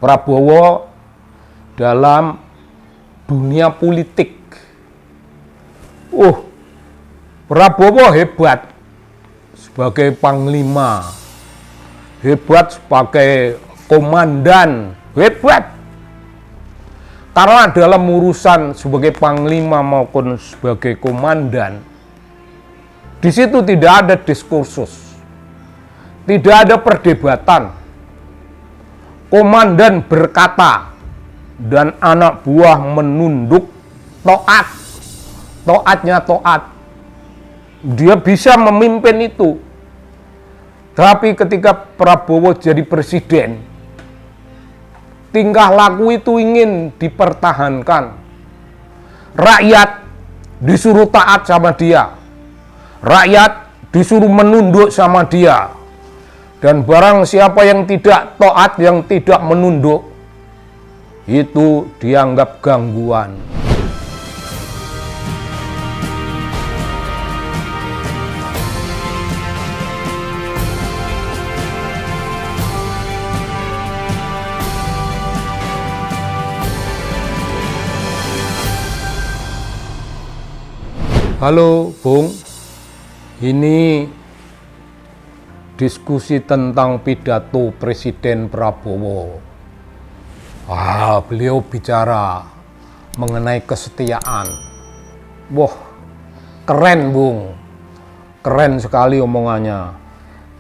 Prabowo dalam dunia politik. Prabowo hebat sebagai panglima, hebat sebagai komandan, hebat. Karena dalam urusan sebagai panglima maupun sebagai komandan, di situ tidak ada diskursus, tidak ada perdebatan. Komandan berkata dan anak buah menunduk, taat. Taatnya taat. Dia bisa memimpin itu. Tapi ketika Prabowo jadi presiden, tingkah laku itu ingin dipertahankan. Rakyat disuruh taat sama dia. Rakyat disuruh menunduk sama dia. Dan barang siapa yang tidak taat, yang tidak menunduk, itu dianggap gangguan. Halo Bung, ini diskusi tentang pidato Presiden Prabowo. Beliau bicara mengenai kesetiaan. Wah, keren Bung, keren sekali omongannya.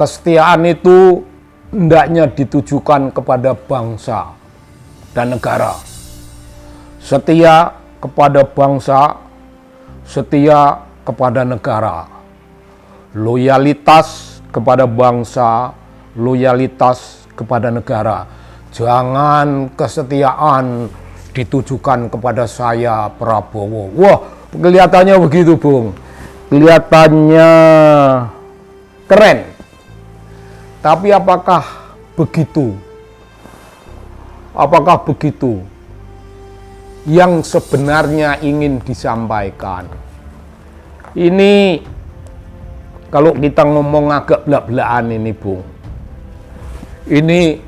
Kesetiaan itu hendaknya ditujukan kepada bangsa dan negara. Setia kepada bangsa, setia kepada negara, loyalitas kepada bangsa, loyalitas kepada negara. Jangan kesetiaan ditujukan kepada saya Prabowo. Wah, kelihatannya begitu Bung, kelihatannya keren. Tapi apakah begitu? Apakah begitu yang sebenarnya ingin disampaikan? Ini kalau kita ngomong agak belak-belakan ini Bung, ini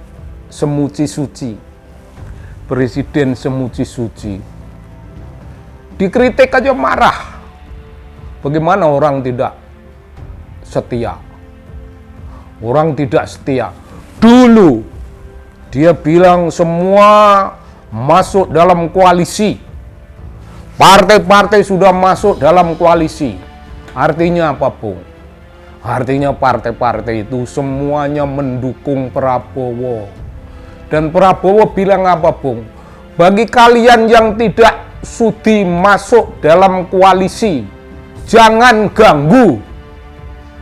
semuci suci, presiden semuci suci, dikritik aja marah. Bagaimana orang tidak setia? Orang tidak setia. Dulu dia bilang semua masuk dalam koalisi. Partai-partai sudah masuk dalam koalisi. Artinya apa, Bung? Artinya partai-partai itu semuanya mendukung Prabowo. Dan Prabowo bilang apa, Bung? Bagi kalian yang tidak sudi masuk dalam koalisi, jangan ganggu.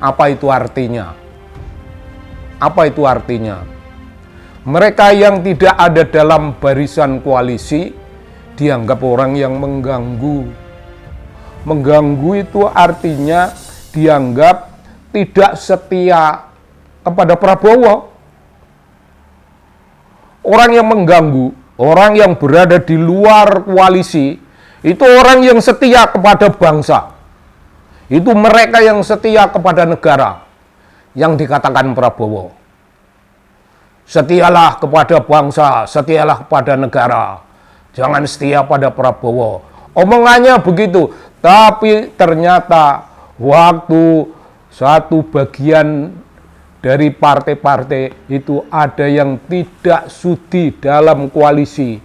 Apa itu artinya? Apa itu artinya? Mereka yang tidak ada dalam barisan koalisi dianggap orang yang mengganggu. Mengganggu itu artinya dianggap tidak setia kepada Prabowo. Orang yang mengganggu, orang yang berada di luar koalisi, itu orang yang setia kepada bangsa. Itu mereka yang setia kepada negara, yang dikatakan Prabowo. Setialah kepada bangsa, setialah kepada negara. Jangan setia pada Prabowo. Omongannya begitu, tapi ternyata waktu satu bagian dari partai-partai itu ada yang tidak sudi dalam koalisi.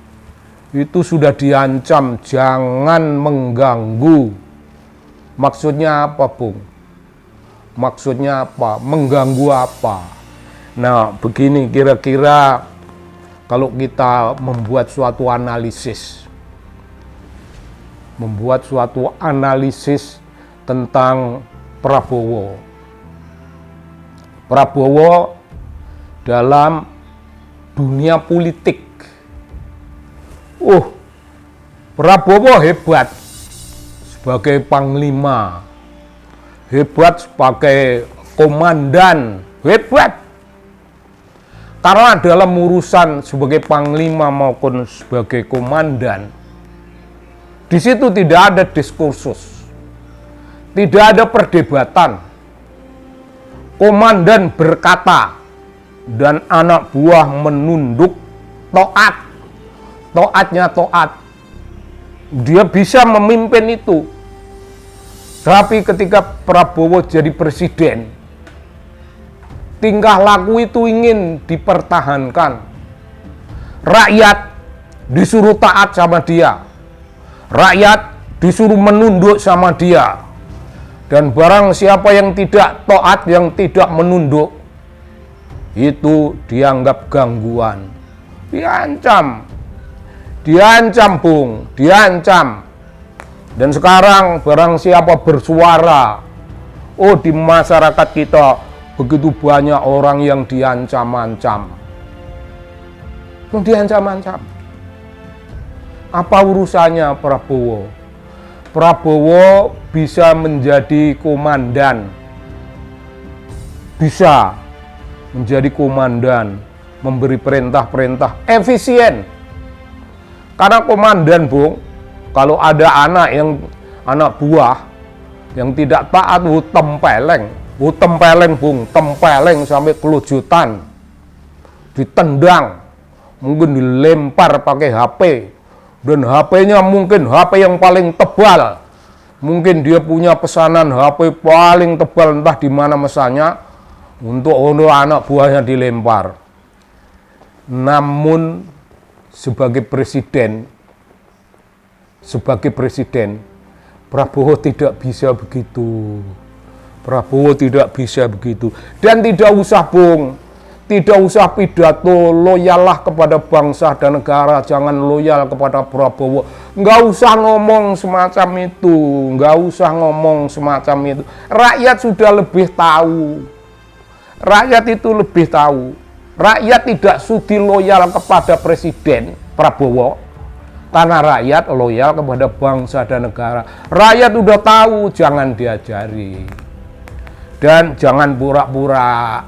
Itu sudah diancam, jangan mengganggu. Maksudnya apa, Bung? Maksudnya apa? Mengganggu apa? Nah, begini kira-kira kalau kita membuat suatu analisis tentang Prabowo. Prabowo dalam dunia politik. Prabowo hebat sebagai panglima, hebat sebagai komandan, hebat. Karena dalam urusan sebagai panglima maupun sebagai komandan, di situ tidak ada diskursus, tidak ada perdebatan. Komandan berkata dan anak buah menunduk, toatnya toat. Dia bisa memimpin itu. Tapi ketika Prabowo jadi presiden, tingkah laku itu ingin dipertahankan. Rakyat disuruh taat sama dia. Rakyat disuruh menunduk sama dia. Dan barang siapa yang tidak taat, yang tidak menunduk, itu dianggap gangguan. Diancam, Bung, diancam. Dan sekarang barang siapa bersuara, oh di masyarakat kita begitu banyak orang yang diancam-ancam. Diancam-ancam. Apa urusannya Prabowo? Prabowo bisa menjadi komandan. Bisa menjadi komandan, memberi perintah-perintah efisien. Karena komandan, Bung, kalau ada anak buah yang tidak taat, tempeleng, Bung, tempeleng sampai kelujutan, ditendang, mungkin dilempar pakai HP, dan HP-nya mungkin HP yang paling tebal, mungkin dia punya pesanan HP paling tebal, entah di mana mesannya, untuk anak buahnya dilempar. Namun sebagai presiden, Prabowo tidak bisa begitu. Dan tidak usah, Bung, tidak usah pidato loyalah kepada bangsa dan negara, jangan loyal kepada Prabowo. Nggak usah ngomong semacam itu. Rakyat sudah lebih tahu. Rakyat tidak sudi loyal kepada Presiden Prabowo, karena rakyat loyal kepada bangsa dan negara. Rakyat udah tahu, jangan diajari. Dan jangan pura-pura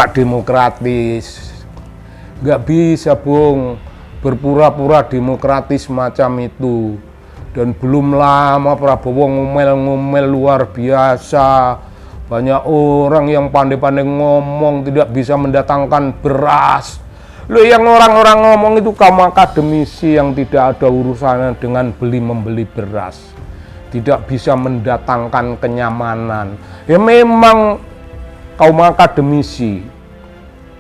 demokratis. Nggak bisa, Bung, berpura-pura demokratis macam itu. Dan belum lama Prabowo ngomel-ngomel luar biasa. Banyak orang yang pandai-pandai ngomong tidak bisa mendatangkan beras. Loh, yang orang-orang ngomong itu kaum akademisi yang tidak ada urusannya dengan beli-membeli beras. Tidak bisa mendatangkan kenyamanan. Ya memang kaum akademisi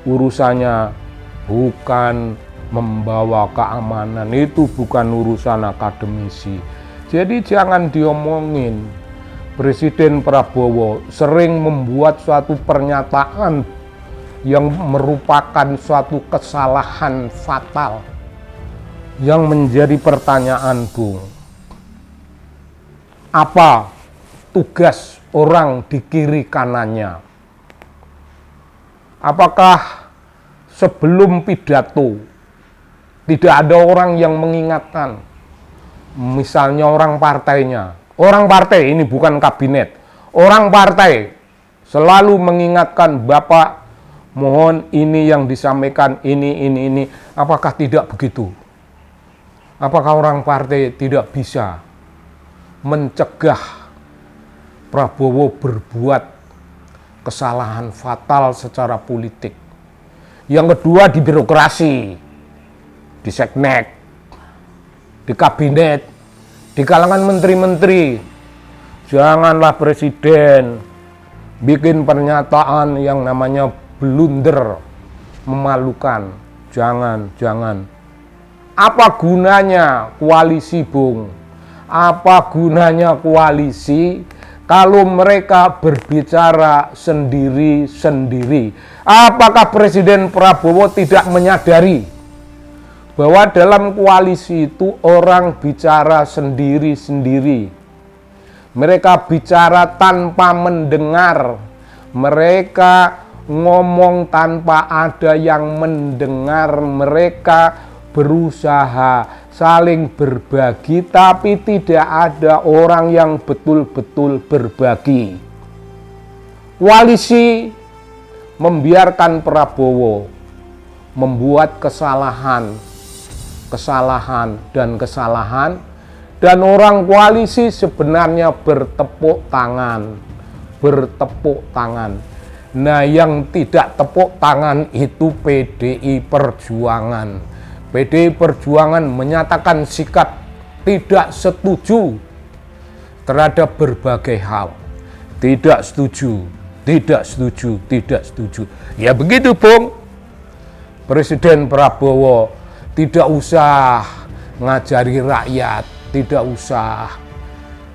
urusannya bukan membawa keamanan, itu bukan urusan akademisi. Jadi jangan diomongin. Presiden Prabowo sering membuat suatu pernyataan yang merupakan suatu kesalahan fatal yang menjadi pertanyaan, Bung. Apa tugas orang di kiri kanannya? Apakah sebelum pidato tidak ada orang yang mengingatkan, misalnya orang partainya? Orang partai ini bukan kabinet. Orang partai selalu mengingatkan, Bapak, mohon ini yang disampaikan ini. Apakah tidak begitu? Apakah orang partai tidak bisa mencegah Prabowo berbuat kesalahan fatal secara politik? Yang kedua, di birokrasi, di seknek, di kabinet, di kalangan menteri-menteri. Janganlah presiden bikin pernyataan yang namanya blunder, memalukan. Jangan. Apa gunanya koalisi, Bung? Apa gunanya koalisi kalau mereka berbicara sendiri-sendiri? Apakah Presiden Prabowo tidak menyadari bahwa dalam koalisi itu orang bicara sendiri-sendiri? Mereka bicara tanpa mendengar. Mereka ngomong tanpa ada yang mendengar. Mereka berusaha saling berbagi, tapi tidak ada orang yang betul-betul berbagi. Koalisi membiarkan Prabowo membuat kesalahan, dan orang koalisi sebenarnya bertepuk tangan. Nah, yang tidak tepuk tangan itu PDI Perjuangan. PDI Perjuangan menyatakan sikap tidak setuju terhadap berbagai hal. Tidak setuju, tidak setuju, tidak setuju. Ya begitu, Bung. Presiden Prabowo tidak usah ngajari rakyat, tidak usah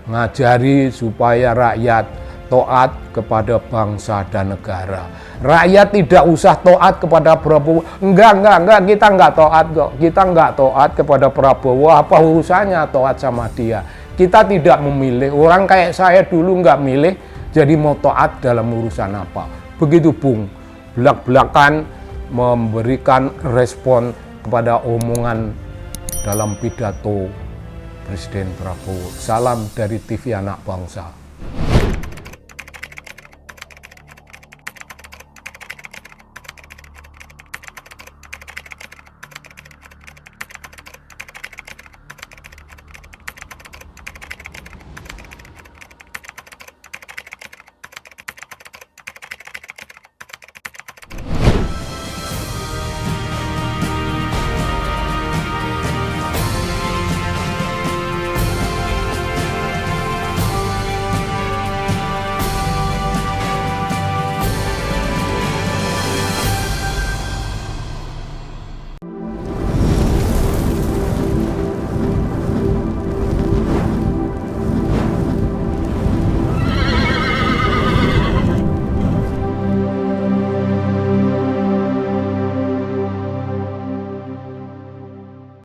ngajari supaya rakyat taat kepada bangsa dan negara. Rakyat tidak usah taat kepada Prabowo. Enggak, kita enggak taat kok. Kita enggak taat kepada Prabowo. Apa urusannya taat sama dia? Kita tidak memilih. Orang kayak saya dulu enggak milih, jadi mau taat dalam urusan apa? Begitu, Bung. Belak-belakan memberikan respon kepada omongan dalam pidato Presiden Prabowo. Salam dari TV Anak Bangsa.